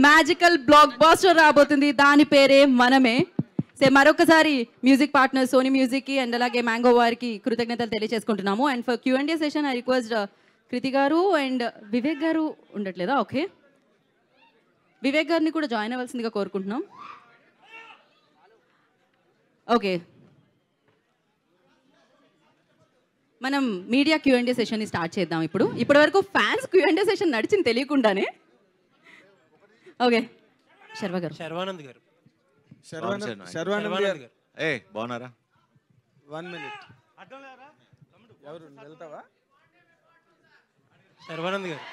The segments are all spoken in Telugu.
మ్యాజికల్ బ్లాక్ బాస్టర్ రాబోతుంది, దాని పేరే మనమే. మరొకసారి మ్యూజిక్ పార్ట్నర్ సోనీ మ్యూజిక్కి అండ్ అలాగే మ్యాంగో వారికి కృతజ్ఞతలు తెలియజేసుకుంటున్నాము. And for Q&A session I request Kriti garu and Vivek గారు ఉండట్లేదా? ఓకే, వివేక్ గారిని కూడా జాయిన్ అవ్వాల్సిందిగా కోరుకుంటున్నాం. ఓకే, మనం మీడియా Q&A సెషన్ని స్టార్ట్ చేద్దాం. ఇప్పటి వరకు ఫ్యాన్స్ Q&A సెషన్ నడిచింది తెలియకుండానే. ఓకే, శర్వ గారు. శర్వానంద్ గారు. శర్వానంద్ గారు. బాగున్నారా? 1 minute. ఎవరు వెళ్తావా? శర్వానంద్ గారు.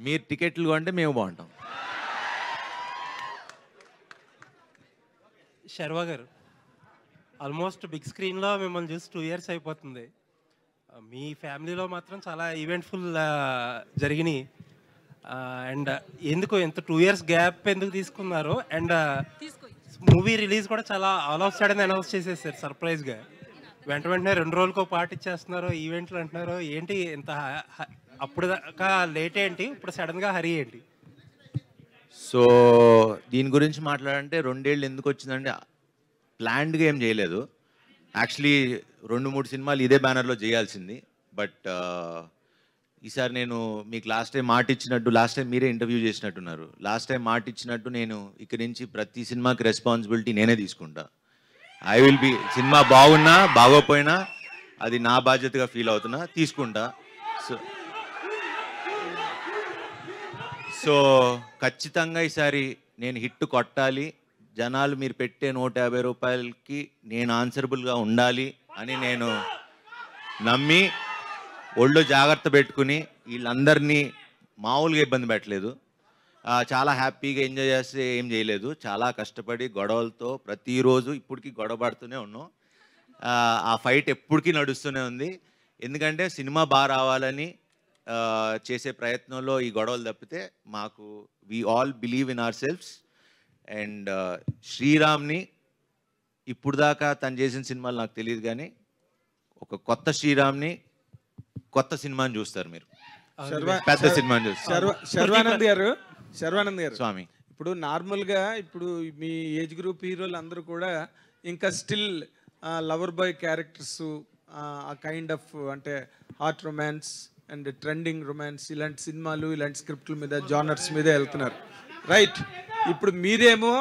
మీరు టికెట్లు కొంటే మేము బాగుంటాం. శర్వా గారు, ఆల్మోస్ట్ బిగ్ స్క్రీన్లో మిమ్మల్ని చూసి 2 years అయిపోతుంది. మీ ఫ్యామిలీలో మాత్రం చాలా ఈవెంట్ఫుల్ జరిగినాయి. అండ్ ఎందుకు ఎంత 2 years గ్యాప్ ఎందుకు తీసుకున్నారు? అండ్ మూవీ రిలీజ్ కూడా చాలా ఆల్ ఆఫ్ సడన్ అనౌన్స్ చేసేసారు సర్ప్రైజ్గా. వెంటనే 2 రోజులకో పాటు ఇచ్చేస్తున్నారు, ఈవెంట్లు అంటున్నారు. ఏంటి ఇంత అప్పుడు దాకా లేట్ ఏంటి, ఇప్పుడు సడన్గా హరీ ఏంటి? సో దీని గురించి మాట్లాడంటే 2 ఏళ్ళు ఎందుకు వచ్చిందంటే ప్లాన్డ్గా ఏం చేయలేదు. యాక్చువల్లీ 2-3 సినిమాలు ఇదే బ్యానర్లో చేయాల్సింది. బట్ ఈసారి నేను మీకు లాస్ట్ టైం మాట ఇచ్చినట్టు, లాస్ట్ టైం మీరే ఇంటర్వ్యూ చేసినట్టున్నారు, లాస్ట్ టైం మాట ఇచ్చినట్టు నేను ఇక్కడి నుంచి ప్రతి సినిమాకి రెస్పాన్సిబిలిటీ నేనే తీసుకుంటా. ఐ విల్ బి, సినిమా బాగున్నా బాగోపోయినా అది నా బాధ్యతగా ఫీల్ అవుతున్నా, తీసుకుంటా. సో ఖచ్చితంగా ఈసారి నేను హిట్ కొట్టాలి, జనాలు మీరు పెట్టే 150 రూపాయలకి నేను ఆన్సరబుల్గా ఉండాలి అని నేను నమ్మి ఒళ్ళు జాగ్రత్త పెట్టుకుని వీళ్ళందరినీ మామూలుగా ఇబ్బంది పెట్టలేదు. చాలా హ్యాపీగా ఎంజాయ్ చేస్తే ఏం చేయలేదు. చాలా కష్టపడి గొడవలతో ప్రతిరోజు ఇప్పటికీ గొడవ పడుతూనే ఉన్నాం. ఆ ఫైట్ ఎప్పటికీ నడుస్తూనే ఉంది. ఎందుకంటే సినిమా బాగా రావాలని చేసే ప్రయత్నంలో ఈ గొడవలు తప్పితే మాకు we all believe in our selfs. And శ్రీరామ్ని ఇప్పుడు దాకా తను చేసిన సినిమాలు నాకు తెలియదు, కానీ ఒక కొత్త శ్రీరామ్ని, కొత్త సినిమాని చూస్తారు మీరు, పెద్ద సినిమాని చూస్తారు. శర్వానంద్ గారు స్వామి, ఇప్పుడు నార్మల్గా ఇప్పుడు మీ ఏజ్ గ్రూప్ హీరోలు అందరూ కూడా ఇంకా స్టిల్ లవర్ బాయ్ క్యారెక్టర్స్, ఆ కైండ్ ఆఫ్ అంటే heart romance and trending romance, ఇలాంటి సినిమాలు, ఇలాంటి స్క్రిప్ట్ల మీద, జానర్స్ మీద వెళ్తున్నారు, రైట్? ఇప్పుడు మీరేమో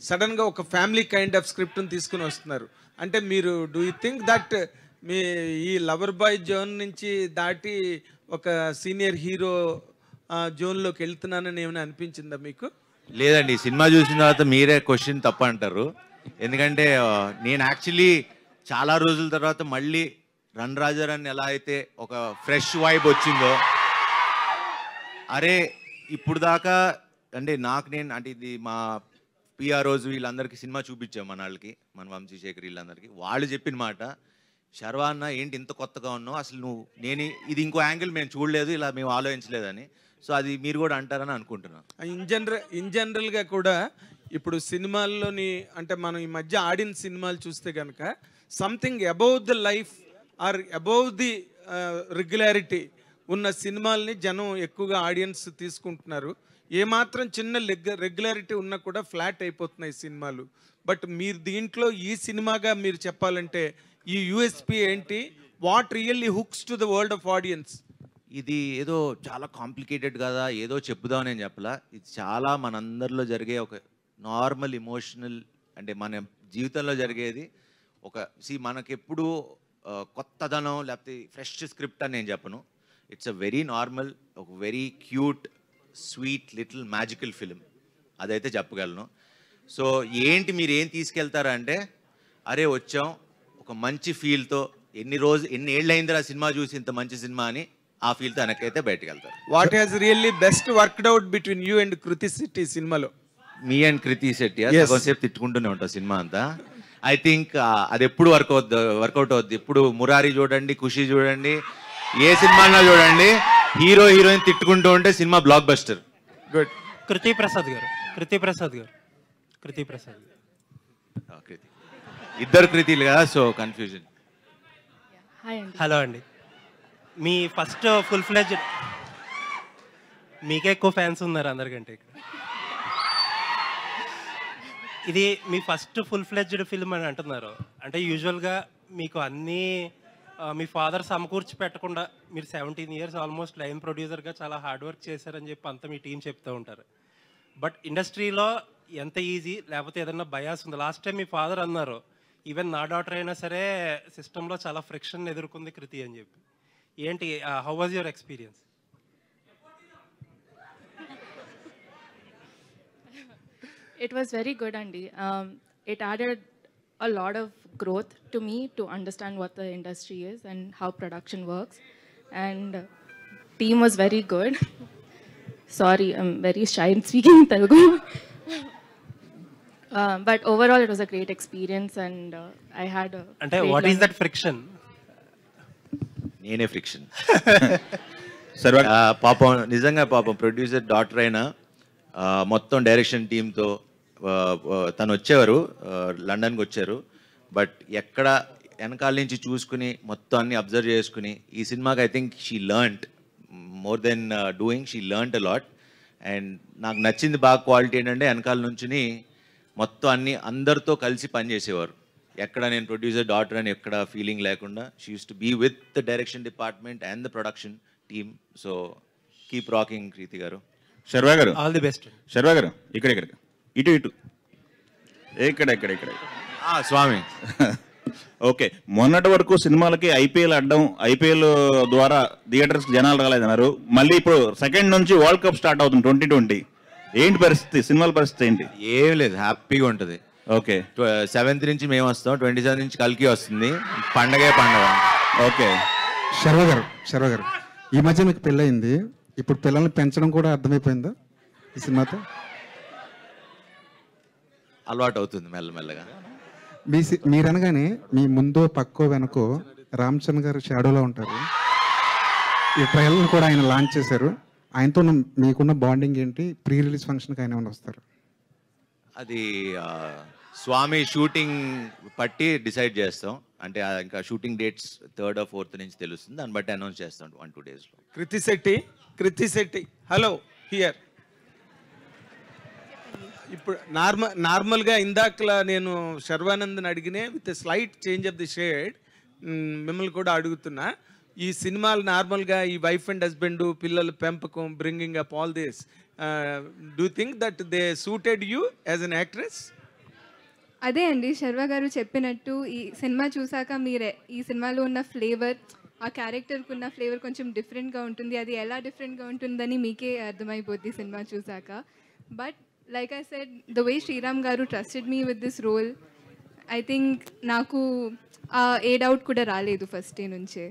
సడన్గా ఒక ఫ్యామిలీ కైండ్ ఆఫ్ స్క్రిప్ట్ని తీసుకుని వస్తున్నారు. అంటే మీరు డూ యూ థింక్ దట్ మీ ఈ లవర్ బాయ్ జోన్ నుంచి దాటి ఒక సీనియర్ హీరో జోన్లోకి వెళ్తున్నానని ఏమైనా అనిపించిందా మీకు? లేదండి, సినిమా చూసిన తర్వాత మీరే క్వశ్చన్ తప్ప అంటారు. ఎందుకంటే నేను యాక్చువల్లీ చాలా రోజుల తర్వాత మళ్ళీ రన్ రాజారాన్ని ఎలా అయితే ఒక ఫ్రెష్ వైబ్ వచ్చిందో, అరే ఇప్పుడు దాకా అంటే అంటే ఇది మా పిఆర్ఓస్ వీళ్ళందరికీ సినిమా చూపించాం, మన వాళ్ళకి, మన వంశీశేఖర్ వీళ్ళందరికీ. వాళ్ళు చెప్పిన మాట, శర్వా అన్న ఏంటి ఇంత కొత్తగా ఉన్నావు, అసలు ఇది ఇంకో యాంగిల్ మేము చూడలేదు, ఇలా మేము ఆలోచించలేదని. సో అది మీరు కూడా అంటారని అనుకుంటున్నాను. ఇన్ జనరల్గా కూడా ఇప్పుడు సినిమాల్లోని అంటే మనం ఈ మధ్య ఆడిన సినిమాలు చూస్తే కనుక something above the life or above the regularity ఉన్న సినిమాల్ని జనం ఎక్కువగా ఆడియన్స్ తీసుకుంటున్నారు. ఏమాత్రం చిన్న రెగ్యులారిటీ ఉన్నా కూడా ఫ్లాట్ అయిపోతున్నాయి సినిమాలు. బట్ మీరు దీంట్లో ఈ సినిమాగా మీరు చెప్పాలంటే ఈ యూఎస్పీ ఏంటి? What really hooks to the world of audience? ఇది ఏదో చాలా కాంప్లికేటెడ్ కదా, ఏదో చెప్పుదామని నేను చెప్పలా. ఇది చాలా మనందరిలో జరిగే ఒక నార్మల్ ఇమోషనల్, అంటే మన జీవితంలో జరిగేది. మనకెప్పుడు కొత్తదనం లేకపోతే ఫ్రెష్ స్క్రిప్ట్ అని నేను చెప్పను. ఇట్స్ అ వెరీ నార్మల్, ఒక very cute, sweet little magical film, అదైతే చెప్పగలను. సో ఏంటి మీరు ఏం తీసుకెళ్తారా అంటే, అరే వచ్చాం ఒక మంచి ఫీల్తో, ఎన్ని ఏళ్ళు అయిందిరా సినిమా చూసి ఇంత మంచి సినిమా అని, ఆ ఫీల్తో వెనకైతే బయటకు వెళ్తారు. What has really best worked out between you and Kriti Shetty సినిమాలో? మీ అండ్ కృతి శెట్టి కొంతసేపు తిట్టుకుంటూనే ఉంటాం సినిమా అంతా. ఐ థింక్ అది ఎప్పుడు వర్కౌట్ అవుద్ది. ఇప్పుడు మురారి చూడండి, ఖుషి చూడండి, ఏ సినిమాలో చూడండి, హీరో హీరోయిన్ తిట్టుకుంటూ ఉంటే సినిమా బ్లాక్ బస్టర్. గుడ్. కృతి ప్రసాద్ గారు. ఇద్దరు కృతిలు కదా, సో కన్ఫ్యూజన్. హలో అండి, మీ ఫస్ట్ ఫుల్ ఫ్లెడ్జ్, మీకే ఎక్కువ ఫ్యాన్స్ ఉన్నారు అందరికంటే ఇక్కడ. ఇది మీ ఫస్ట్ ఫుల్ ఫ్లెడ్జ్డ్ ఫిల్మ్ అని అంటున్నారు. అంటే యూజువల్గా మీకు అన్నీ మీ ఫాదర్ సమకూర్చి పెట్టకుండా మీరు 17 years ఆల్మోస్ట్ లైన్ ప్రొడ్యూసర్గా చాలా హార్డ్ వర్క్ చేశారని చెప్పి అంతా మీ టీం చెప్తూ ఉంటారు. బట్ ఇండస్ట్రీలో ఎంత ఈజీ లేకపోతే ఏదన్నా బయాస్ ఉంది? లాస్ట్ టైం మీ ఫాదర్ అన్నారు ఈవెన్ నా డాటర్ అయినా సరే సిస్టంలో చాలా ఫ్రిక్షన్ ఎదుర్కొంది కృతి అని చెప్పి. ఏంటి, how was your experience? It was very good, Andy. It added a lot of growth to me to understand what the industry is and how production works. And team was very good. Sorry, I'm very shy in speaking in Telugu. But overall, it was a great experience, and I had a. అంటే great what is learning. That friction? నేనే ఫ్రిక్షన్. పాపం నిజంగా పాపం ప్రొడ్యూసర్ డాక్టర్ అయినా మొత్తం డైరెక్షన్ టీంతో తను వచ్చేవారు, లండన్కి వచ్చారు. బట్ ఎక్కడ వెనకాల నుంచి చూసుకుని మొత్తం అన్ని అబ్జర్వ్ చేసుకుని ఈ సినిమాకి I think she learned more than doing, she learned a lot. And నాకు నచ్చింది బాగా క్వాలిటీ ఏంటంటే వెనకాల నుంచి మొత్తం అన్ని అందరితో కలిసి పనిచేసేవారు. ఎక్కడ నేను ప్రొడ్యూసర్ డాటర్ అని ఎక్కడ ఫీలింగ్ లేకుండా she used to be with the direction department and the production team. So keep rocking Kriti garu. Sharwa గారు, ఆల్ ది బెస్ట్. శర్వా గారు ఇక్కడ ఇటు ఇక్కడ స్వామి ఓకే. మొన్నటి వరకు సినిమాలకి ఐపీఎల్ అడ్డం, ఐపీఎల్ ద్వారా థియేటర్స్ జనాలు రాలేదన్నారు. మళ్ళీ ఇప్పుడు సెకండ్ నుంచి వరల్డ్ కప్ స్టార్ట్ అవుతుంది 2020. ఏంటి పరిస్థితి, సినిమాల పరిస్థితి ఏంటి? ఏం లేదు, హ్యాపీగా ఉంటుంది. ఓకే, 7th నుంచి మేము వస్తాం, 27 నుంచి కల్కి వస్తుంది. పండగ ఓకే. శర్వ గారు ఈ మధ్య మీకు పెళ్ళయింది, ఇప్పుడు పిల్లల్ని పెంచడం కూడా అర్థమైపోయిందా ఈ సినిమాతో? అలవాటు అవుతుంది మెల్లమెల్లగా. మీరనగానే మీ ముందో పక్కో వెనకో రామ్ చరణ్ గారు షాడోలో ఉంటారు. ఈ ట్రైలర్ కూడా ఆయన లాంచ్ చేశారు. ఆయనతో మీకున్న బాండింగ్ ఏంటి? ప్రీ రిలీజ్ ఫంక్షన్కి ఆయన ఏమైనా వస్తారు? అది స్వామి షూటింగ్ పట్టి డిసైడ్ చేస్తాం. అంటే ఇంకా shooting dates 3rd or 4th నుంచి తెలుస్తుంది, దాన్ని బట్టి అనౌన్స్ చేస్తాం 1-2 daysలో. Kriti Shetty hello here. ఇప్పుడు నార్మల్గా ఇందాకలా నేను శర్వానంద్ని అడిగినే with slight change of the shade మిమ్మల్ని కూడా అడుగుతున్నా. ఈ సినిమాలు నార్మల్గా ఈ వైఫ్ అండ్ హస్బెండ్ పిల్లల పెంపకం, bringing up all this, do think that they suited you as an actress? అదే అండి శర్వా గారు చెప్పినట్టు ఈ సినిమా చూసాక మీరే ఈ సినిమాలో ఉన్న ఫ్లేవర్, ఆ క్యారెక్టర్కి ఉన్న ఫ్లేవర్ కొంచెం డిఫరెంట్గా ఉంటుంది. అది ఎలా డిఫరెంట్గా ఉంటుందని మీకే అర్థమైపోద్ది సినిమా చూసాక. But like I said, the way Sriram garu trusted me with this role, I think నాకు ఏ డౌట్ కూడా రాలేదు ఫస్ట్ డే నుంచే.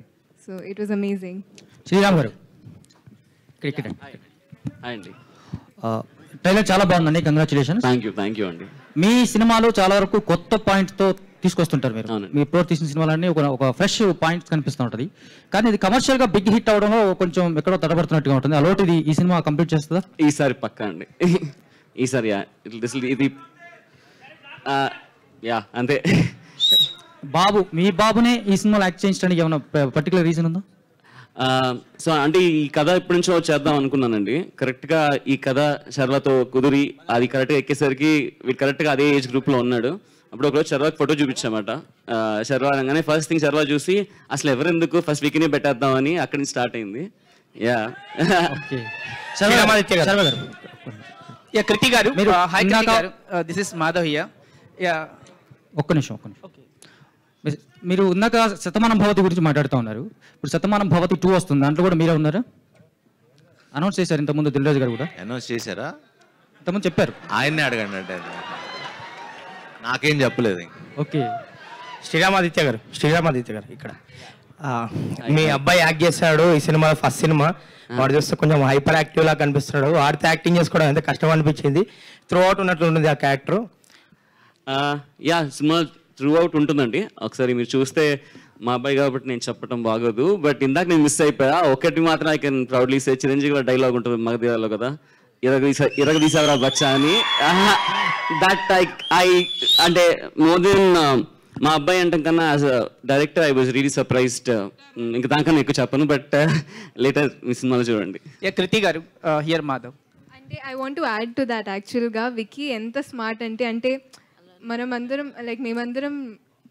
So it was amazing. Sriram garu cricket అండి, ట్రైలర్ చాలా బాగుందండి, కంగ్రాచులేషన్స్. థ్యాంక్ యూ అండి. మీ సినిమాలో చాలా వరకు కొత్త పాయింట్తో తీసుకొస్తుంటారు మీరు. అవునండి. మీ ఇప్పుడు తీసిన సినిమాలన్నీ ఒక ఫ్రెష్ పాయింట్స్ కనిపిస్తూ ఉంటుంది. కానీ ఇది కమర్షియల్గా బిగ్ హిట్ అవడంలో కొంచెం ఎక్కడో తడబడుతున్నట్టుగా ఉంటుంది. అలాంటి ఈ సినిమా కంప్లీట్ చేస్తుందా? ఈసారి పక్కా అండి. ఈసారి ఇది అంతే. మీ బాబునే ఈ సినిమాలో యాక్ట్ చేయించడానికి ఏమైనా పర్టికులర్ రీజన్ ఉందా? సో అంటే ఈ కథ ఎప్పటి నుంచో చేద్దాం అనుకున్నానండి. కరెక్ట్గా ఈ కథ శర్వాతో కుదిరి అది కరెక్ట్గా ఎక్కేసరికి వీడు కరెక్ట్గా అదే ఏజ్ గ్రూప్లో ఉన్నాడు. అప్పుడు ఒకరోజు శర్వాకి ఫోటో చూపించామాట. శర్వా అనగానే ఫస్ట్ థింగ్ శర్వా చూసి అసలు ఎవరెందుకు ఫస్ట్ వీక్నే పెట్టేద్దామని అక్కడి నుంచి స్టార్ట్ అయింది. కృతి గారు, హాయ్ కృతి గారు, దిస్ ఇస్ మాధవ్ హియర్. ఒక్క నిమిషం. మీరు ఉన్నాక శతమానం భవతి గురించి మాట్లాడుతూ ఉన్నారు. ఇప్పుడు శతమానం భవతి 2 వస్తుంది, దాంట్లో కూడా మీరే ఉన్నారు. అనౌన్స్ చేశారు ఇంతకుముందు, దిల్రాజు గారు కూడా అనౌన్స్ చేశారా? ఇంతకుముందు చెప్పారు. ఆయన్నే అడగండి అంటే నాకేం చెప్పలేదు. ఓకే. శ్రీరామాదిత్య గారు ఇక్కడ మీ అబ్బాయి యాక్ట్ చేస్తాడు ఈ సినిమా, ఫస్ట్ సినిమా. వాడు చూస్తే కొంచెం హైపర్ యాక్టివ్ లా కనిపిస్తున్నాడు. వాడితో యాక్టింగ్ చేసుకోవడం ఎంత కష్టం అనిపించింది. త్రూ అవుట్ ఉన్నట్లు ఉంటుంది ఆ క్యారెక్టర్. సినిమా త్రూ అవుట్ ఉంటుందండి. ఒకసారి మీరు చూస్తే, మా అబ్బాయి కాబట్టి నేను చెప్పడం బాగోదు, బట్ ఇందాక నేను మిస్ అయిపోయా. ఒకటి మాత్రం I can proudly say, Chiranjeevi dialogue ఉంటుంది మగధీరాలో కదా, ఇరగదీసావరా బచ్చా అని. దట్ ఐ అంటే మోర్ దెన్ మా అబ్బాయి అంటాం కన్నా as a director I was really surprised. ఇంకా దానికన్నా ఎక్కువ చెప్పను, బట్ లేటర్ మీ సినిమాలో చూడండి. కృతి గారు హియర్ మాధవ్. అంటే I want to add to that. యాక్చువల్గా విక్కీ ఎంత స్మార్ట్ అంటే మనమందరం లైక్ మేమందరం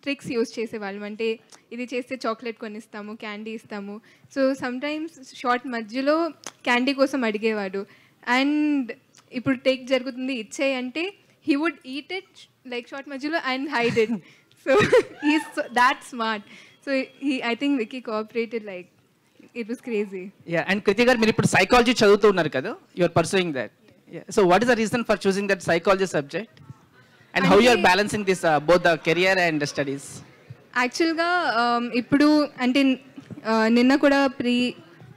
ట్రిక్స్ యూజ్ చేసేవాళ్ళం. అంటే ఇది చేస్తే చాక్లెట్ కొనిస్తాము, క్యాండీ ఇస్తాము. సో సమ్టైమ్స్ షార్ట్ మధ్యలో క్యాండీ కోసం అడిగేవాడు. అండ్ ఇప్పుడు టేక్ జరుగుతుంది ఇచ్చేయి అంటే he would eat it like shot మధ్యలో and hide it. So he's that smart. So I think Vicky cooperated like it was crazy. Yeah, and Kriti garu మీరు ఇప్పుడు సైకాలజీ చదువుతున్నారు కదా, you are pursuing that. So what is the reason for choosing that psychology subject and how you are balancing this both the career and studies? యాక్చువల్గా ఇప్పుడు అంటే నిన్న కూడా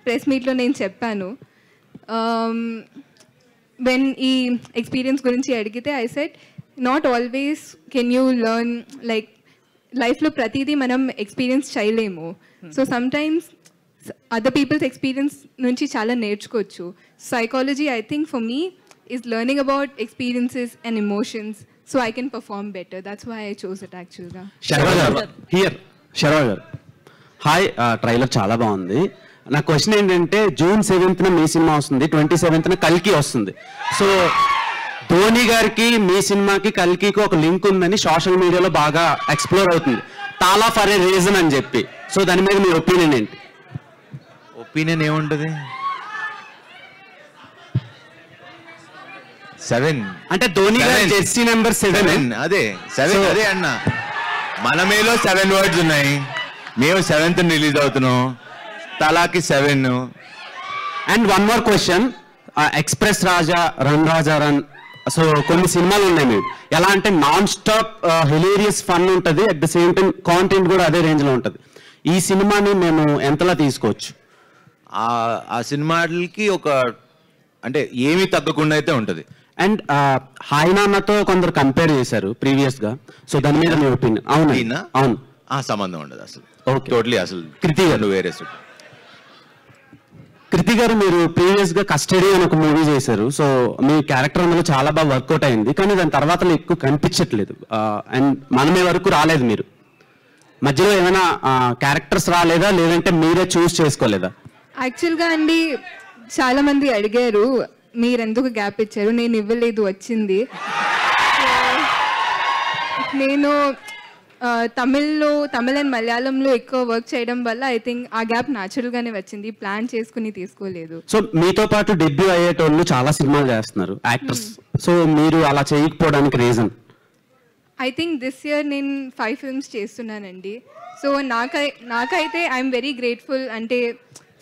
ప్రెస్ మీట్లో నేను చెప్పాను, వెన్ ఈ ఎక్స్పీరియన్స్ గురించి అడిగితే I said not always can you learn like లైఫ్లో ప్రతిదీ మనం ఎక్స్పీరియన్స్ చేయలేము. So sometimes other people's experience నుంచి చాలా నేర్చుకోవచ్చు. Psychology I think for me is learning about experiences and emotions so I can perform better. That's why I chose it actually. Sharwa garu hi, trailer చాలా బాగుంది. నా క్వశ్చన్ ఏంటంటే June 7th మీ సినిమా వస్తుంది, 27th కల్కి వస్తుంది. సో ధోని గారికి మీ సినిమాకి కల్కికి ఒక లింక్ ఉందని సోషల్ మీడియాలో బాగా ఎక్స్ప్లోర్ అవుతుంది, తాలా ఫర్ ఏ రీజన్ అని చెప్పి. సో దాని మీద మీ ఒపీనియన్ ఏంటి? ఒపీనియన్ ఏముంటుంది? 7 అంటే ధోని గారి జెర్సీ నెంబర్ 7. అదే 7 అదే అన్న. మన మేలో 7 వర్డ్స్ ఉన్నాయి, మేము 7th రిలీజ్ అవుతున్నాం, తలాకి 7. And one more question, express Raja, run Raja run, so కొన్ని సినిమాలు ఉన్నాయి మేము ఎలా అంటే నాన్ స్టాప్ హిలేరియస్ ఫన్ ఉంటుంది, at the same time content కూడా అదే రేంజ్లో ఉంటుంది. ఈ సినిమాని మేము ఎంతలా తీసుకోవచ్చు? ఆ సినిమాలకి ఒక అంటే ఏమీ తగ్గకుండా అయితే ఉంటుంది. అండ్ హాయ్ నాన్నతో కొందరు కంపేర్ చేశారు ప్రీవియస్ గా, సో దాని మీద మీ ఒపీనియన్? అవును అవును, ఆ సంబంధం ఉండదు అసలు. ఓకే, టోటలీ అసలు. కృతి గారు వేరే కృతి గారు మీరు ప్రీవియస్ గా కస్టడీ అని ఒక మూవీ చేశారు. సో మీ క్యారెక్టర్ అందులో చాలా బాగా వర్కౌట్ అయింది, కానీ దాని తర్వాత ఎక్కువ కనిపించట్లేదు. అండ్ మనమే వరకు రాలేదు. మీరు మధ్యలో ఏమైనా క్యారెక్టర్స్ రాలేదా, లేదంటే మీరే చూస్ చేసుకోలేదా? యాక్చువల్గా అండి చాలా మంది అడిగారు మీరు ఎందుకు గ్యాప్ ఇచ్చారు, నేను ఇవ్వలేదు, వచ్చింది. నేను తమిళ్ అండ్ మలయాళంలో ఎక్కువ వర్క్ చేయడం వల్ల ఐ థింక్ ఆ గ్యాప్ న్యాచురల్గానే వచ్చింది, ప్లాన్ చేసుకుని తీసుకోలేదు. సో మీతో పాటు డెబ్యూ అయ్యేటోళ్ళు చాలా సినిమాలు చేస్తున్నారు యాక్టర్స్, సో మీరు అలా చేయకపోవడానికి reason? I think this year నేను 5 films చేస్తున్నానండి. సో నాకైతే ఐఎమ్ వెరీ గ్రేట్ఫుల్. అంటే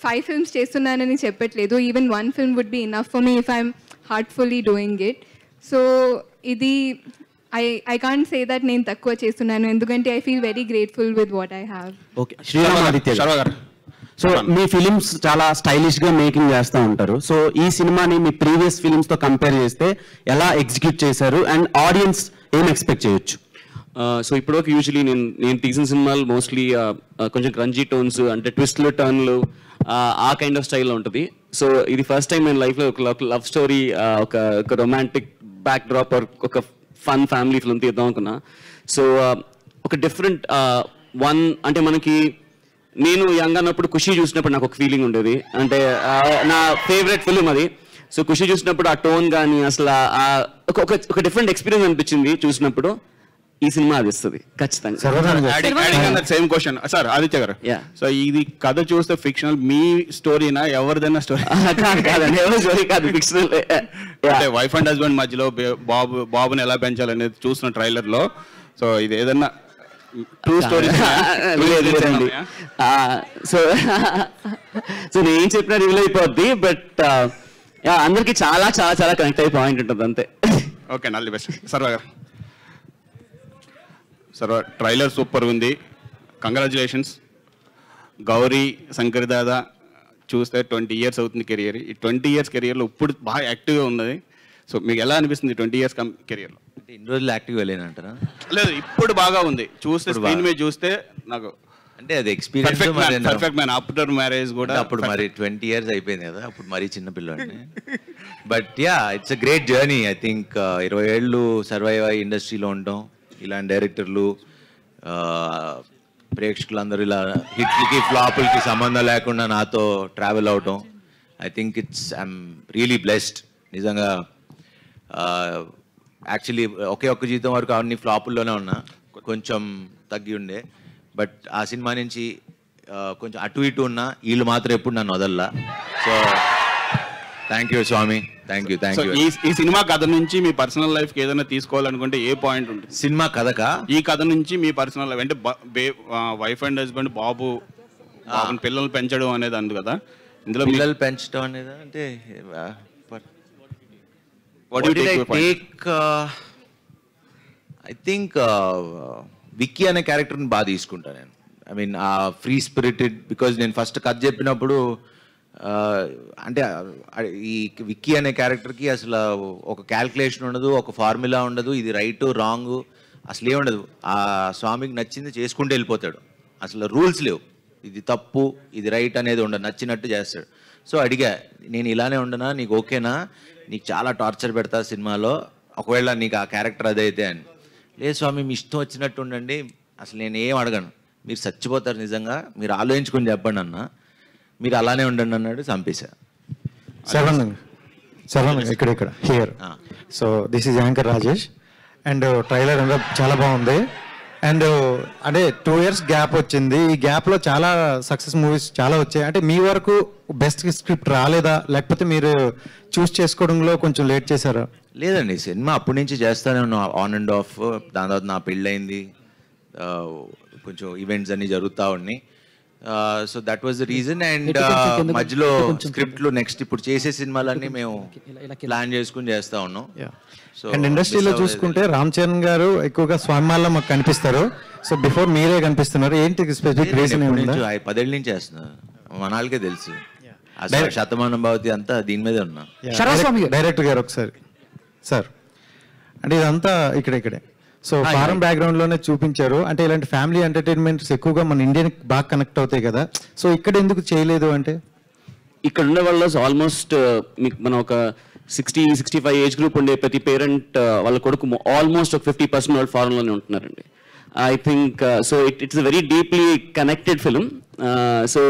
5 films చేస్తున్నానని చెప్పట్లేదు, even 1 film would be enough for me if I'm heartfully doing it. So ఇది I can't say that నేను తక్కువ చేస్తున్నాను, ఎందుకంటే I feel very grateful with what I have. Okay, Sriramaditya గారు, సో మీ ఫిలిమ్స్ చాలా స్టైలిష్ గా మేకింగ్ చేస్తూ ఉంటారు. సో ఈ సినిమాని మీ ప్రీవియస్ ఫిలిమ్స్ తో కంపేర్ చేస్తే ఎలా ఎగ్జిక్యూట్ చేశారు అండ్ ఆడియన్స్ ఏం ఎక్స్పెక్ట్ చేయొచ్చు? సో ఇప్పటివరకు యూజువలీ నేను తీసిన సినిమాలు మోస్ట్లీ కొంచెం క్రంజీ టోన్స్, అంటే ట్విస్ట్లు, టర్న్లు, ఆ కైండ్ ఆఫ్ స్టైల్లో ఉంటుంది. సో ఇది ఫస్ట్ టైం నేను లైఫ్లో ఒక లవ్ స్టోరీ, ఒక రొమాంటిక్ బ్యాక్ డ్రాప్, ఒక ఫన్ ఫ్యామిలీ ఫిల్మ్ తీద్దాం అనుకున్నా. సో ఒక డిఫరెంట్ అంటే మనకి నేను యంగ్ అన్నప్పుడు ఖుషి చూసినప్పుడు నాకు ఒక ఫీలింగ్ ఉండేది, అంటే నా ఫేవరెట్ ఫిలిం అది. సో ఖుషి చూసినప్పుడు ఆ టోన్ కానీ అసలు ఒక డిఫరెంట్ ఎక్స్పీరియన్స్ అనిపించింది చూసినప్పుడు. ఈ సినిమా అది ఇస్తుంది ఖచ్చితంగా. సేమ్ క్వశ్చన్ సార్ ఆదిత్య గారు. సో ఇది కథ చూస్తే ఫిక్షనల్, మీ స్టోరీనా ఎవరిదైనా స్టోరీ? కాదండి, ఎవరి స్టోరీ కాదు, ఫిక్షనల్. అంటే వైఫ్ అండ్ హస్బెండ్ మధ్యలో బాబుని ఎలా పెంచాలనేది చూసిన ట్రైలర్ లో. సో ఇది ఏదన్నా ట్రూ స్టోరీ? సో నేను చెప్పిన రివీల్ అయిపోద్ది, బట్ అందరికి చాలా చాలా చాలా కనెక్ట్ అయ్యే పాయింట్ ఉంటుంది అంతే. Okay, all the best. సర్వ గారు. సర్వ ట్రైలర్ సూపర్ ఉంది, కంగ్రాచులేషన్స్. గౌరీ, శంకర్ దాదా చూస్తే 20 years అవుతుంది కెరియర్. ఈ 20 years కెరియర్లో ఇప్పుడు బాగా యాక్టివ్గా ఉన్నది. సో మీకు ఎలా అనిపిస్తుంది 20 years కెరియర్లో? ఇన్ని రోజులు యాక్టివ్గా లేనంటారా? లేదు, ఇప్పుడు బాగా ఉంది. చూస్తే స్క్రీన్ మీద చూస్తే నాకు అంటే అది experience. Perfect man after marriage కూడా. అప్పుడు మరి 20 years అయిపోయింది కదా, అప్పుడు మరీ చిన్నపిల్లని. But yeah, it's a great journey. I think 20 ఏళ్ళు సర్వైవ్ అయ్యి ఇండస్ట్రీలో ఉండటం, ఇలాంటి డైరెక్టర్లు, ప్రేక్షకులందరూ ఇలా హిట్లకి ఫ్లాపులకి సంబంధం లేకుండా నాతో ట్రావెల్ అవటం, I think I'm really blessed. నిజంగా యాక్చువల్లీ ఒకే ఒక్క జీవితం వరకు అన్ని ఫ్లాపుల్లోనే ఉన్నా, కొంచెం తగ్గి ఉండే. బట్ ఆ సినిమా నుంచి కొంచెం అటు ఇటు ఉన్నా, వీళ్ళు మాత్రం ఎప్పుడు నన్ను వదల్లా. So thank you Swami, thank you. ఈ సినిమా కథ నుంచి మీ పర్సనల్ లైఫ్కి ఏదైనా తీసుకోవాలనుకుంటే ఏ పాయింట్ ఉంటుంది? సినిమా కథకా? ఈ కథ నుంచి మీ పర్సనల్ లైఫ్ అంటే వైఫ్ అండ్ హస్బెండ్ బాబుని పిల్లలు పెంచడం అనేది అందు కదా, ఇందులో పిల్లలు పెంచడం అనేది అంటే ఐ థింక్ విక్కీ అనే క్యారెక్టర్ని బాగా తీసుకుంటాను నేను. ఐ మీన్ ఆ ఫ్రీ స్పిరిటెడ్, బికాజ్ నేను ఫస్ట్ కథ చెప్పినప్పుడు అంటే ఈ విక్కీ అనే క్యారెక్టర్కి అసలు ఒక క్యాల్కులేషన్ ఉండదు, ఒక ఫార్ములా ఉండదు, ఇది రైట్ రాంగ్ అసలు ఏ ఉండదు. ఆ స్వామికి నచ్చింది చేసుకుంటూ వెళ్ళిపోతాడు, అసలు రూల్స్ లేవు, ఇది తప్పు ఇది రైట్ అనేది ఉండదు, నచ్చినట్టు చేస్తాడు. సో అడిగా, నేను ఇలానే ఉండనా, నీకు ఓకేనా, నీకు చాలా టార్చర్ పెడతా సినిమాలో, ఒకవేళ నీకు ఆ క్యారెక్టర్ అదైతే అని. లేదు స్వామి మీ ఇష్టం వచ్చినట్టు ఉండండి, అసలు నేను ఏం అడగను, మీరు చచ్చిపోతారు నిజంగా, మీరు ఆలోచించుకొని చెప్పండి అన్న, మీరు అలానే ఉండండి అన్నాడు. చంపేశా. శరవణ్ ఇక్కడ here. So this is anchor Rajesh and trailer చాలా బాగుంది. అండ్ అంటే 2 years గ్యాప్ వచ్చింది, ఈ గ్యాప్లో చాలా సక్సెస్ మూవీస్ చాలా వచ్చాయి. అంటే మీ వరకు బెస్ట్ స్క్రిప్ట్ రాలేదా, లేకపోతే మీరు చూస్ చేసుకోవడంలో కొంచెం లేట్ చేశారా? లేదండి, సినిమా అప్పటి నుంచి చేస్తానే ఉన్నా, ఆన్ అండ్ ఆఫ్. దాని తర్వాత నా పెళ్ళయింది, కొంచెం ఈవెంట్స్ అన్నీ జరుగుతూ ఉన్నాయి. So that was the reason. And మధ్యలో స్క్రిప్ట్లు నెక్స్ట్ ఇప్పుడు చేసే సినిమాలన్నీ మేము ప్లాన్ చేసుకుని చేస్తూ ఉన్నాం. అండ్ ఇండస్ట్రీలో చూసుకుంటే రామ్ చరణ్ గారు ఎక్కువగా స్వామిమాల్లో మాకు కనిపిస్తారు. సో బిఫోర్ మీరే కనిపిస్తున్నారు, ఏంటి స్పెసిఫిక్ రీజన్? 10 ఏళ్ళ నుంచి చేస్తున్నారు, మన వాళ్ళకే తెలుసు. శతమానం భవతి అంతా దీని మీదే ఉన్నా. డైరెక్టర్ గారు ఒకసారి సార్, అంటే ఇదంతా ఇక్కడే సో ఫారెన్ బ్యాక్గ్రౌండ్ లోనే చూపించారు. అంటే ఇలాంటి ఫ్యామిలీ ఎంటర్టైన్మెంట్స్ ఎక్కువగా మన ఇండియన్కి బాగా కనెక్ట్ అవుతాయి కదా, సో ఇక్కడ ఎందుకు చేయలేదు? అంటే ఇక్కడ ఉండే వాళ్ళు ఆల్మోస్ట్ మీకు మనం ఒక 60-65 ఏజ్ గ్రూప్ ఉండే ప్రతి పేరెంట్ వాళ్ళ కొడుకు ఆల్మోస్ట్ ఒక 50% వాళ్ళు ఫారెన్లోనే ఉంటున్నారండి. I think so it's very deeply connected film. So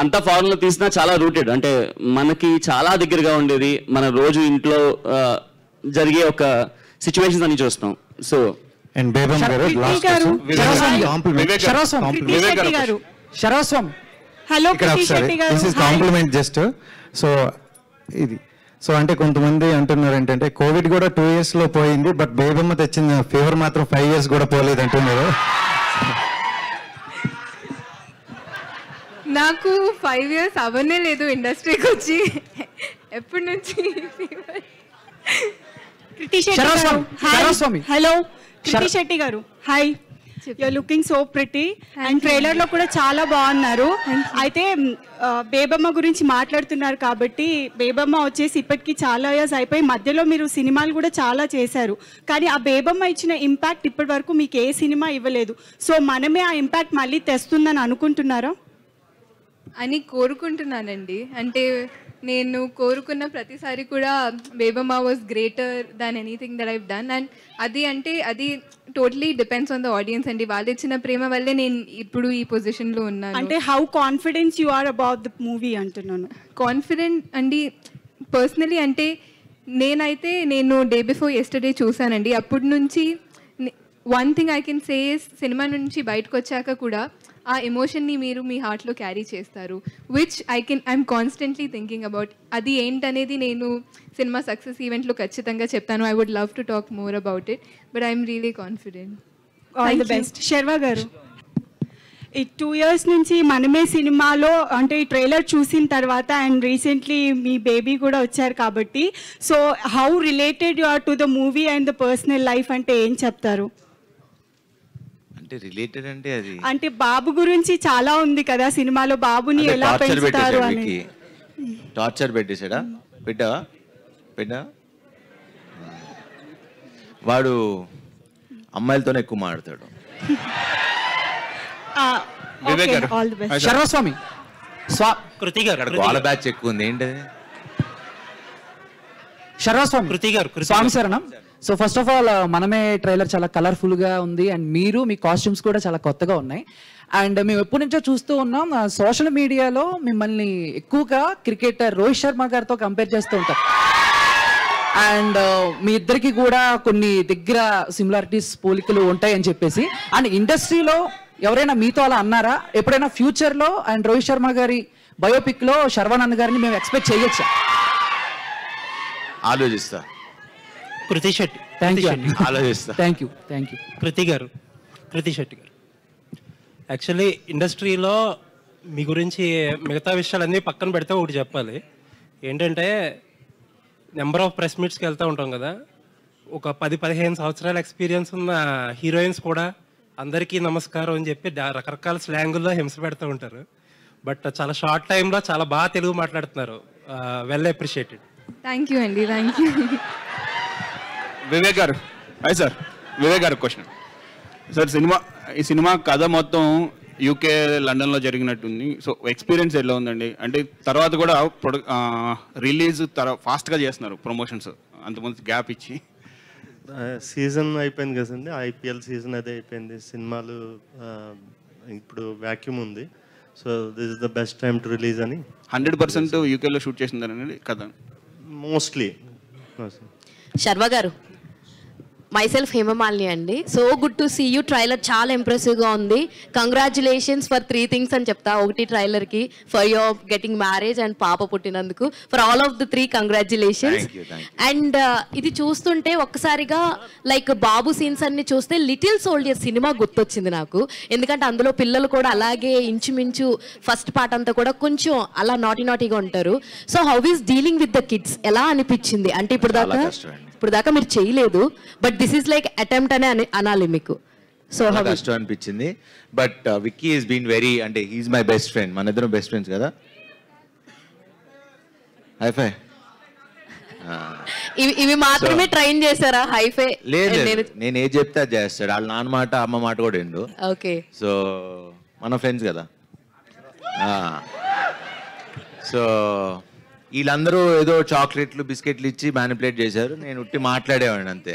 అంతా ఫారెన్లో తీసినా చాలా రూటెడ్, అంటే మనకి చాలా దగ్గరగా ఉండేది, మన రోజు ఇంట్లో జరిగే ఒక సిచ్యువేషన్స్ అన్ని చూస్తాం. సో అండ్ బేబమ్ గారు శరవస్వామి హలో కాంప్లిమెంట్ జస్ట్. సో ఇది సో అంటే కొంతమంది అంటున్నారు ఏంటంటే కోవిడ్ కూడా 2 years లో పోయింది, బట్ బేబమ్మ తెచ్చిన ఫీవర్ మాత్రం 5 years కూడా పోలేదు అంటున్నారు. నాకు 5 years అవనే లేదు ఇండస్ట్రీకి వచ్చి, ఎప్పటి నుంచి hello Krithi Shetty garu, hi, you're looking so pretty and trailer లో కూడా చాలా బాగున్నారు. అయితే బేబమ్మ గురించి మాట్లాడుతున్నారు కాబట్టి, బేబమ్మ వచ్చేసి ఇప్పటికీ చాలా ఇయర్స్ అయిపోయి, మధ్యలో మీరు సినిమాలు కూడా చాలా చేశారు, కానీ ఆ బేబమ్మ ఇచ్చిన ఇంపాక్ట్ ఇప్పటి వరకు మీకు ఏ సినిమా ఇవ్వలేదు. సో మనమే ఆ ఇంపాక్ట్ మళ్ళీ తెస్తుందని అనుకుంటున్నారా? అని కోరుకుంటున్నానండి. అంటే నేను కోరుకున్న ప్రతిసారి కూడా Bebamma was greater than anything that I've done. And అది totally depends on the audience అండి. వాళ్ళు ఇచ్చిన ప్రేమ వల్లే నేను ఇప్పుడు ఈ పొజిషన్లో ఉన్నాను. అంటే how confidence you are about the movie అంటున్నాను. కాన్ఫిడెంట్ అండి పర్సనలీ. అంటే నేను డే బిఫోర్ ఎస్టర్డే చూసానండి. అప్పటి నుంచి one thing I can say cinema నుంచి బయటకు వచ్చాక కూడా ఆ ఎమోషన్ని మీరు మీ హార్ట్లో క్యారీ చేస్తారు, which I'm constantly thinking about. అది ఏంటనేది నేను సినిమా సక్సెస్ ఈవెంట్లో ఖచ్చితంగా చెప్తాను. I would love to talk more about it, but I'm really confident. All the best. Sharwa garu, ఈ 2 years నుంచి మనమే సినిమాలో అంటే ఈ ట్రైలర్ చూసిన తర్వాత అండ్ రీసెంట్లీ మీ బేబీ కూడా వచ్చారు కాబట్టి, so how related you are to the movie and the personal life అంటే ఏం చెప్తారు? అంటే రిలేటెడ్ అంటే అది అంటే బాబు గురించి చాలా ఉంది కదా సినిమాలో, బాబుని ఎలా పెంచుతారు అని. టార్చర్ పెట్టేశాడా? పెట్టా వాడు అమ్మాయిలతోనే ఎక్కువ మాట్లాడతాడు. శర్వస్వామి కృతి గారు వాళ్ళ బ్యాచ్ ఎక్కువ ఉంది ఏంటది? శర్వస్వామి కృతి గారు స్వామి శరణం. So first of all Manamey trailer చాలా కలర్ఫుల్గా ఉంది అండ్ మీ కాస్ట్యూమ్స్ కూడా చాలా కొత్తగా ఉన్నాయి. అండ్ మేము ఎప్పటి నుంచో చూస్తూ ఉన్నాం, సోషల్ మీడియాలో మిమ్మల్ని ఎక్కువగా క్రికెటర్ రోహిత్ శర్మ గారితో కంపేర్ చేస్తూ ఉంటారు. అండ్ మీ ఇద్దరికి కూడా కొన్ని దగ్గర సిమిలారిటీస్ పోలికలు ఉంటాయని చెప్పేసి, అండ్ ఇండస్ట్రీలో ఎవరైనా మీతో అలా అన్నారా ఎప్పుడైనా ఫ్యూచర్లో? అండ్ రోహిత్ శర్మ గారి బయోపిక్లో శర్వానంద్ గారిని మేము ఎక్స్పెక్ట్ చేయొచ్చా? ఆలోచిస్తా. కృతి శెట్టి. Thank you. ఆలోచిస్తా. Thank you. Kriti Shetty garu actually ఇండస్ట్రీలో మీ గురించి మిగతా విషయాలన్నీ పక్కన పెడితే ఒకటి చెప్పాలి. ఏంటంటే నెంబర్ ఆఫ్ ప్రెస్ మీట్స్కి వెళ్తూ ఉంటాం కదా, ఒక 10-15 సంవత్సరాల ఎక్స్పీరియన్స్ ఉన్న హీరోయిన్స్ కూడా అందరికీ నమస్కారం అని చెప్పి రకరకాల స్లాంగుల్లో హింస పెడుతూ ఉంటారు. బట్ చాలా షార్ట్ టైంలో చాలా బాగా తెలుగు మాట్లాడుతున్నారు. Well appreciated. థ్యాంక్ యూ అండి. Thank you. Vivek garu. Hi sir. Vivek గారు క్వశ్చన్ సార్. ఈ సినిమా కథ మొత్తం యూకే లండన్లో జరిగినట్టుంది. సో ఎక్స్పీరియన్స్ ఎలా ఉందండి? అంటే తర్వాత కూడా రిలీజ్ ఫాస్ట్గా చేస్తున్నారు ప్రమోషన్స్, అంతమంది గ్యాప్ ఇచ్చి. సీజన్ అయిపోయింది కదండి, ఐపీఎల్ సీజన్ అదే అయిపోయింది. సినిమాలు ఇప్పుడు వ్యాక్యూమ్ ఉంది. So this is the best time to release అని 100% యూకేలో షూట్ చేసిందనండి కథ మోస్ట్లీ. శర్వ గారు, మైసెల్ఫ్ హేమమాలిని అండి. So good to see you. Trailer చాలా ఇంప్రెసివ్గా ఉంది. కంగ్రాచులేషన్స్ ఫర్ 3 things అని చెప్తా. ఒకటి ట్రైలర్కి for your getting marriage and పాప పుట్టినందుకు. For all of the 3 congratulations. And ఇది చూస్తుంటే ఒక్కసారిగా లైక్ బాబు సీన్స్ అన్ని చూస్తే లిటిల్ సోల్జర్ సినిమా గుర్తొచ్చింది నాకు. ఎందుకంటే అందులో పిల్లలు కూడా అలాగే ఇంచుమించు ఫస్ట్ పార్ట్ అంతా కూడా కొంచెం అలా నాటీగా ఉంటారు. So how is dealing with the kids ఎలా అనిపించింది? అంటే ఇప్పుడు దాకా మీరు చేయలేదు, but this is like attempt అనే అనాలి మీకు. సో కష్టం అనిపించింది. But Vicky is been very, అంటే హీఈస్ మై బెస్ట్ ఫ్రెండ్. మన ఇద్దరం బెస్ట్ ఫ్రెండ్స్ కదా. హైఫై ఇవి మాత్రమే ట్రైన్ చేశారా? హైఫై లేదు, నేను ఏది చెప్తే అది చేస్తాడు. వాళ్ళ నాన్న మాట అమ్మ మాట కూడా ఎండు. ఓకే. సో మన ఫ్రెండ్స్ కదా. సో వీళ్ళందరూ ఏదో చాక్లెట్లు బిస్కెట్లు ఇచ్చి మ్యానిపులేట్ చేశారు. నేను ఉట్టి మాట్లాడేవాడిని అంతే.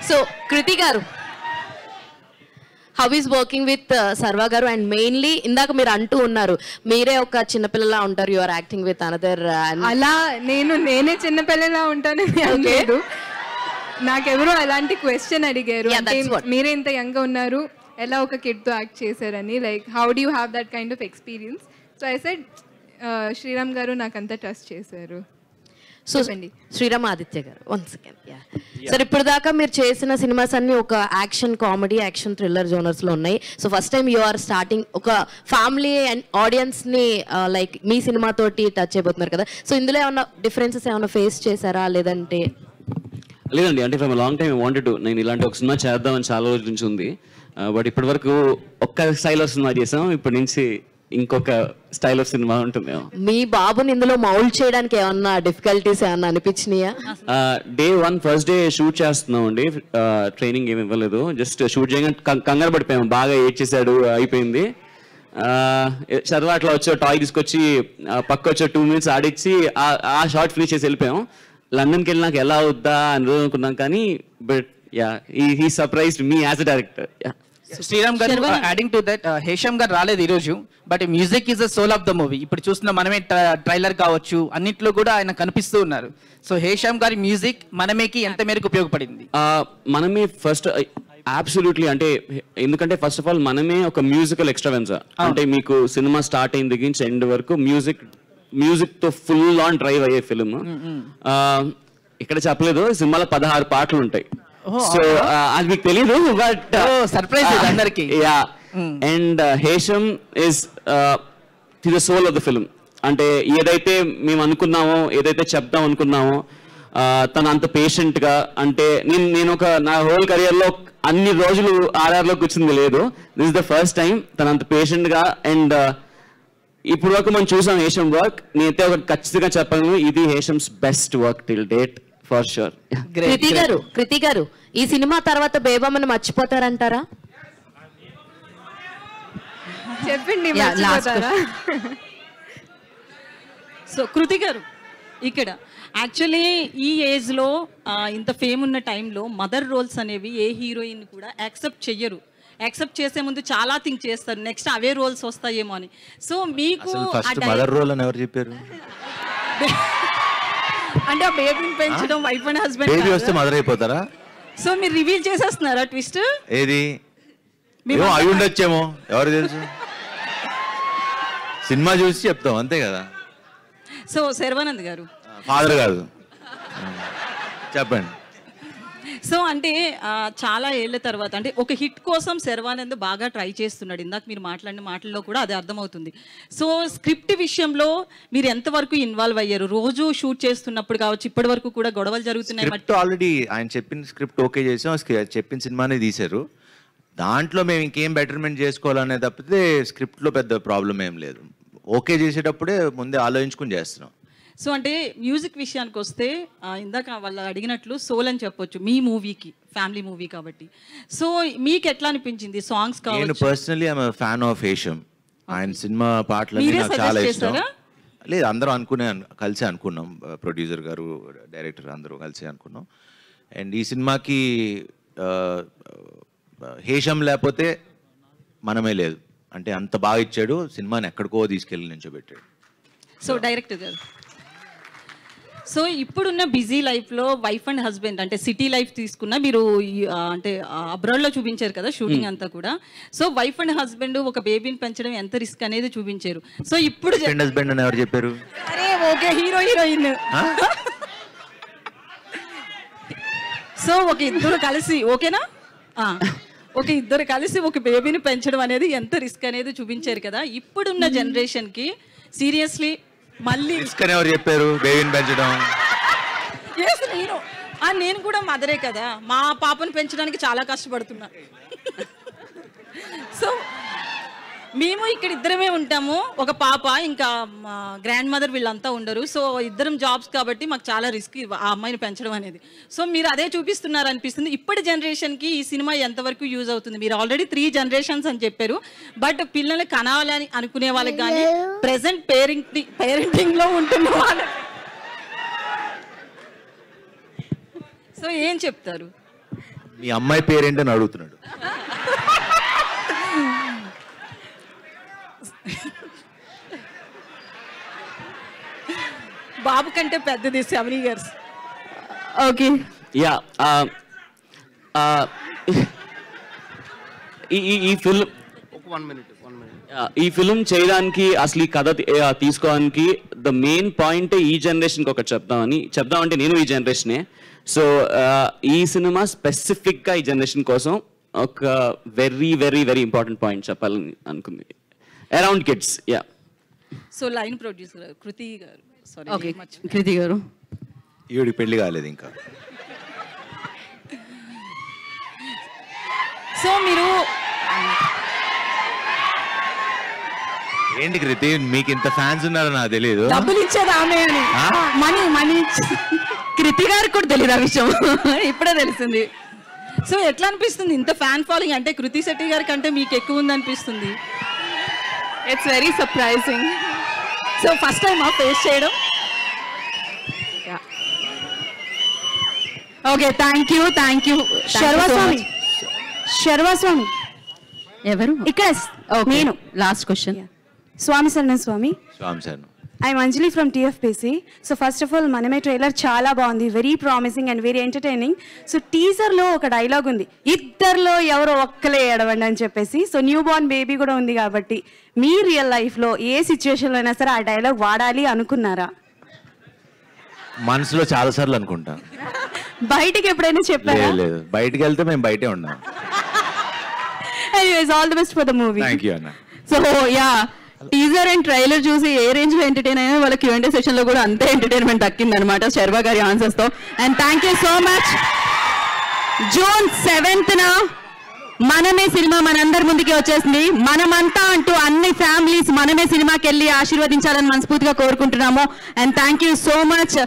సో కృతి గారు, హౌ ఈస్ వర్కింగ్ విత్ సర్వా గారు? అండ్ మెయిన్లీ ఇందాక మీరు అంటూ ఉన్నారు మీరే ఒక చిన్నపిల్లలా ఉంటారు, you are acting with another. అలా నేనే చిన్నపిల్లలా ఉంటానని అనలేదు. నాకెవరో అలాంటి క్వశ్చన్ అడిగారు, మీరే ఇంత యంగ్ గా ఉన్నారు, ఎలా ఒక కిడ్ తో యాక్ట్ చేశారని. Like how do you have that kind of experience? So I said Sriram garu నాకంతా ట్రస్ట్ చేశారు. సో శ్రీరామ్ ఆదిత్య గారు, 1 second. సార్ ఇప్పుడు దాకా మీరు చేసిన సినిమాస్ అన్ని ఒక action comedy, action thriller genres లో ఉన్నాయి. So first time you are starting ఒక ఫ్యామిలీ అండ్ ఆడియన్స్ ని లైక్ మీ సినిమా తోటి టచ్ అయిపోతున్నారు కదా. సో ఇందులో ఏమన్నా డిఫరెన్సెస్ ఏమైనా ఫేస్ చేశారా? లేదంటే లేదండి, అంటే from long time wanted to, నేను ఇలాంటి ఒక సినిమా చేద్దామని చాలా రోజుల నుంచి ఉంది. బట్ ఇప్పటి వరకు ఒక్క స్టైల్ ఆఫ్ సినిమా చేసాం, ఇప్పటి నుంచి ఇంకొక స్టైల్ ఆఫ్ సినిమా ఉంటుంది. మీ బాబుని ఇందులో మౌల్డ్ చేయడానికి ఏమన్నా డిఫికల్టీస్ ఏమన్నా అనిపించినాయా? డే 1 ఫస్ట్ డే షూట్ చేస్తున్నాం అండి. ట్రైనింగ్ ఏమి ఇవ్వలేదు, జస్ట్ షూట్ చేయగానే కంగారు పడిపోయాము. బాగా ఏడ్చేసాడు, అయిపోయింది. చదువు అట్లా వచ్చి టాయ్ తీసుకొచ్చి పక్క వచ్చి 2 minutes ఆడిచ్చి ఆ షార్ట్ ఫినిష్ చేసి వెళ్ళిపోయాం. లండన్కి వెళ్ళినాక ఎలా అవుద్దా అని అనుకున్నాం, కానీ but he surprised me as a director. Sriram garu, adding to that, Hesham garu రాలేదు ఈరోజు, but music is the soul of the movie. ఇప్పుడు చూస్తున్న మనమే ట్రైలర్ కావచ్చు, అన్నింటిలో కూడా ఆయన కనిపిస్తూ ఉన్నారు. సో హేషమ్ గారి మ్యూజిక్ మనమేకి ఎంత మేరకు ఉపయోగపడింది? మనమే ఫస్ట్ అబ్సల్యూట్లీ, అంటే ఎందుకంటే ఫస్ట్ ఆఫ్ ఆల్ మనమే ఒక మ్యూజికల్ ఎక్స్ట్రావెన్సా. అంటే మీకు సినిమా స్టార్ట్ అయిన దగ్గర నుంచి ఎండ్ వరకు మ్యూజిక్ తో ఫుల్ ఆన్ డ్రైవ్ అయ్యే ఫిల్మ్. ఇక్కడ చెప్పలేదు, సినిమాలో 16 పాటలు ఉంటాయి. సో అది మీకు తెలీదు, బట్ సర్ప్రైజ్ అందరికి. And Hesham is the soul of the film. అంటే ఏదైతే మేము అనుకున్నామో, ఏదైతే చెప్దాం అనుకున్నామో, తను అంత పేషెంట్ గా, అంటే నేను నా హోల్ కెరియర్ లో అన్ని రోజులు RRలో కూర్చుంది లేదు. This is the first time తను అంత పేషెంట్ గా. అండ్ ఇప్పుడు వరకు మనం చూసాం హేషమ్ వర్క్, నేనైతే ఒక ఖచ్చితంగా చెప్పాను, ఇది Hesham's best work till date for sure. Kriti garu, ఈ సినిమా తర్వాత బేబమ్మని మర్చిపోతారంటారా? చెప్పండి. సో కృతి గారు, ఇక్కడ యాక్చువల్లీ ఈ ఏజ్లో ఇంత ఫేమ్ ఉన్న టైంలో మదర్ రోల్స్ అనేవి ఏ హీరోయిన్ కూడా యాక్సెప్ట్ చెయ్యరు. యాక్సెప్ట్ చేసే ముందు చాలా థింక్ చేస్తారు, నెక్స్ట్ అవే రోల్స్ వస్తాయేమో అని. సో మీకు ఫస్ట్ మదర్ రోల్ అని ఎవరు చెప్పారు? అంటే ఆ బేబీని పెంచడం వైఫ్ అండ్ బేబీ వస్తే హస్బెండ్. మదర్ అయిపోతారా? సో మీరు రివీల్ చేసేస్తున్నారా ట్విస్ట్? ఏది ఏమో అయి ఉండొచ్చేమో, ఎవరు తెలుసు. సినిమా చూసి చెప్తాం అంతే కదా. సో శర్వానంద్ గారు ఫాదర్ కాదు, చెప్పండి. సో అంటే చాలా ఏళ్ళ తర్వాత అంటే ఒక హిట్ కోసం శర్వానంద్ బాగా ట్రై చేస్తున్నాడు. ఇందాక మీరు మాట్లాడిన మాటల్లో కూడా అది అర్థమవుతుంది. సో స్క్రిప్ట్ విషయంలో మీరు ఎంతవరకు ఇన్వాల్వ్ అయ్యారు? రోజు షూట్ చేస్తున్నప్పుడు కావచ్చు, ఇప్పటి వరకు కూడా గొడవలు జరుగుతున్నాయి. స్క్రిప్ట్ ఆల్రెడీ ఆయన చెప్పిన స్క్రిప్ట్ ఓకే చేసాం, చెప్పిన సినిమానే తీశారు. దాంట్లో మేము ఇంకేం బెటర్మెంట్ చేసుకోవాలనే తప్పితే స్క్రిప్ట్లో పెద్ద ప్రాబ్లం ఏం లేదు. ఓకే చేసేటప్పుడే ముందే ఆలోచించుకుని చేస్తున్నాం. సో అంటే మ్యూజిక్ విషయానికి వస్తే ఇందాక వాళ్ళు అడిగినట్లు సోల్ అని చెప్పొచ్చు మీ మూవీకి, ఫ్యామిలీ మూవీ కాబట్టి. సో మీకు ఎట్లా అనిపించింది సాంగ్స్ నేను కావచ్చు? Personally I'm fan of Hesham. ఆయన సినిమా పాటలన్నీ మీరే నాకు చాలా suggest ఇష్టం. చేశారా? లేదు, అందరూ కలిసి అనుకున్నాం, ప్రొడ్యూసర్ గారు డైరెక్టర్ అందరూ కలిసి అనుకున్నాం. అండ్ ఈ సినిమాకి హేషం లేకపోతే మనమే లేదు. అంటే అంత బాగా ఇచ్చాడు, సినిమాని ఎక్కడికో తీసుకెళ్ళి నించోబెట్టాడు. సో డైరెక్టర్ గారు, సో ఇప్పుడున్న బిజీ లైఫ్లో వైఫ్ అండ్ హస్బెండ్ అంటే సిటీ లైఫ్ తీసుకున్నా మీరు అంటే అబ్రాడ్లో చూపించారు కదా షూటింగ్ అంతా కూడా. సో వైఫ్ అండ్ హస్బెండ్ ఒక బేబీని పెంచడం ఎంత రిస్క్ అనేది చూపించారు. సో ఇప్పుడు హస్బెండ్ అని ఎవరు చెప్పారు? అరే ఓకే, హీరో హీరోయిన్. సో ఒక ఇద్దరు కలిసి ఓకేనా, ఒక ఇద్దరు కలిసి ఒక బేబీని పెంచడం అనేది ఎంత రిస్క్ అనేది చూపించారు కదా. ఇప్పుడున్న జనరేషన్కి సీరియస్లీ మళ్ళీ రిస్క్ అని ఎవరు చెప్పారు బేబీని పెంచడం? నేను కూడా మదరే కదా, మా పాపను పెంచడానికి చాలా కష్టపడుతున్నా. సో మేము ఇక్కడ ఇద్దరమే ఉంటాము, ఒక పాప, ఇంకా గ్రాండ్ మదర్ వీళ్ళంతా ఉండరు. సో ఇద్దరం జాబ్స్ కాబట్టి మాకు చాలా రిస్క్ ఆ అమ్మాయిని పెంచడం అనేది. సో మీరు అదే చూపిస్తున్నారు అనిపిస్తుంది. ఇప్పటి జనరేషన్కి ఈ సినిమా ఎంతవరకు యూజ్ అవుతుంది? మీరు ఆల్రెడీ 3 generations అని చెప్పారు, బట్ పిల్లల్ని కనాలని అనుకునే వాళ్ళకి కానీ ప్రెసెంట్ పేరెంటింగ్లో ఉంటున్న వాళ్ళకి సో ఏం చెప్తారు? మీ అమ్మాయి పేరేంటని అడుగుతున్నాడు. బాబు కంటే పెద్దది 7 years. ఓకే, యా ఈ ఫిల్మ్ ఈ ఫిల్మ్ చేయడానికి అసలు ఈ కథ తీసుకోవడానికి ద మెయిన్ పాయింట్ ఈ జనరేషన్కి ఒకటి చెప్దామంటే నేను ఈ జనరేషనే. సో ఈ సినిమా స్పెసిఫిక్గా ఈ జనరేషన్ కోసం ఒక very very very important point చెప్పాలని అనుకుంది, around kids. Yeah, so line producer Kriti garu. Okay, కృతి గారు. ఈవిడికి పెళ్లి కాలేదు ఇంకా. సో మీరు ఏంటి కృతి, మీకు ఇంత ఫ్యాన్స్ ఉన్నారో నాకు తెలియదు. డబ్బులు ఇచ్చేది ఆమె అని, మనీ కృతి గారికి కూడా తెలియదు ఆ విషయం, ఇప్పుడే తెలిసింది. సో ఎట్లా అనిపిస్తుంది ఇంత ఫ్యాన్ ఫాలోయింగ్? అంటే కృతి శెట్టి గారి కంటే మీకు ఎక్కువ ఉంది అనిపిస్తుంది. It's very surprising. So first time face చేయడం. Okay, thank you. శర్వాస్వామి ఎవరు ఇక్కడ? నేను. Last question. స్వామి శరణం Swami. I'm Anjali from TFPC. So first of all Manamey trailer చాలా బాగుంది, very promising and very entertaining. So టీజర్లో ఒక డైలాగ్ ఉంది, ఇద్దరిలో ఎవరో ఒక్కలే ఏడవండి అని చెప్పేసి. సో న్యూ బోర్న్ బేబీ కూడా ఉంది కాబట్టి మీ రియల్ లైఫ్లో ఏ సిచ్యువేషన్లో అయినా సరే ఆ డైలాగ్ వాడాలి అనుకున్నారా? మనసులో చాలా సార్లు అనుకుంటా, బయటికి ఎప్పుడైనా చెప్పారా? లేదు, బయటికి వెళ్తే మేము బయటే ఉన్నాం. Anyways, all the best for the movie. Thank you అన్న. So yeah, teaser and trailer చూసి ఏ రేంజ్ లో ఎంటర్టైన్ అయ్యో వాళ్ళ Q&A సెషన్ లో కూడా అంతే ఎంటర్టైన్మెంట్ దక్కింది అనమాట శర్వా గారి ఆన్సర్స్ తో. And thank you so much. June 7th మనమే సినిమా మనందరి ముందుకి వచ్చేసింది. మనమంతా అంటూ అన్ని ఫ్యామిలీస్ మనమే సినిమాకి వెళ్ళి ఆశీర్వదించాలని మనస్ఫూర్తిగా కోరుకుంటున్నాము. And thank you so much.